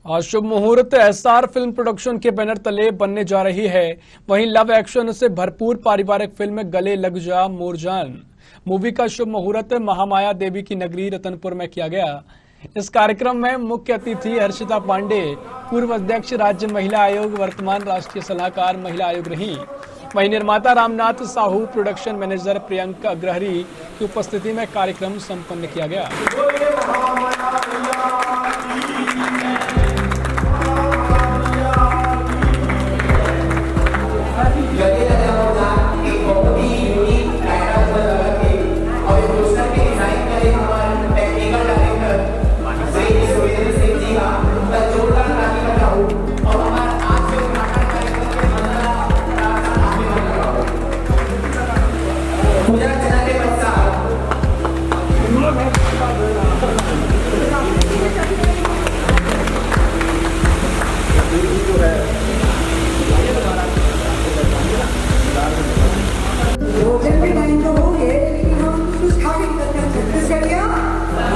आज शुभ मुहूर्त SR film production के बैनर तले बनने जा रही है। वहीं लव एक्शन से भरपूर पारिवारिक फिल्म गले लग जा मोर जान मूवी का शुभ मुहूर्त महामाया देवी की नगरी रतनपुर में किया गया। इस कार्यक्रम में मुख्य अतिथि हर्षिता पांडे, पूर्व अध्यक्ष राज्य महिला आयोग, वर्तमान राष्ट्रीय सलाहकार महिला आयोग रही। वहीं निर्माता रामनाथ साहू, प्रोडक्शन मैनेजर प्रियंका अग्रहरी की उपस्थिति में कार्यक्रम संपन्न किया गया।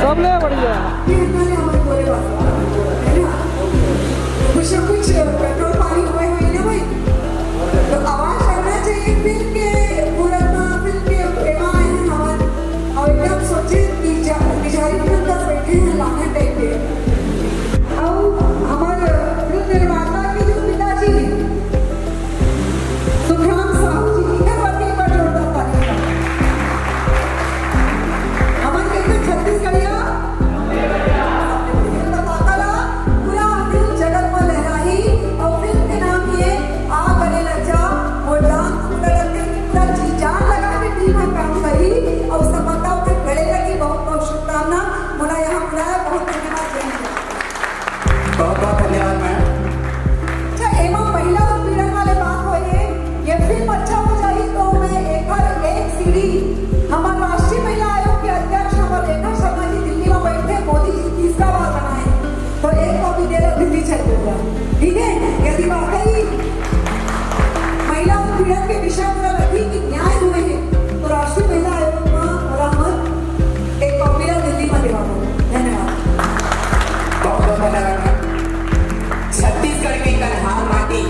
सबले बढ़िया कुछ पेट्रोल पानी हुए हुए ना भाई, तो आवाज करना चाहिए फिल्म के पूरा फिल्म के प्रेमा है हमारे, और एकदम सोचे बिचारी फिल्म का बैठे हैं लाने टाइप के। और हमारे फिल्म निर्माता की जो पिताजी सुखराम साहू जी इधर वर्दी पर जोड़ता पानी हमारे कहते छत्तीसगढ़िया ठीक है। यदि वाकई महिला उत्पीड़न के विषय में लगी कि न्याय हुए हैं तो राष्ट्रीय महिला आयोग में एक कॉपी दिल्ली में देवा। धन्यवाद। बहुत धन्यवाद। छत्तीसगढ़ की कन्हार माटी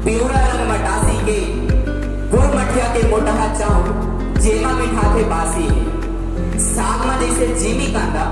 पिउरा रंग मटासी के गुड़ मठिया के मोटा चाव जेमा मिठा के बासी साग में जैसे जीवी कांदा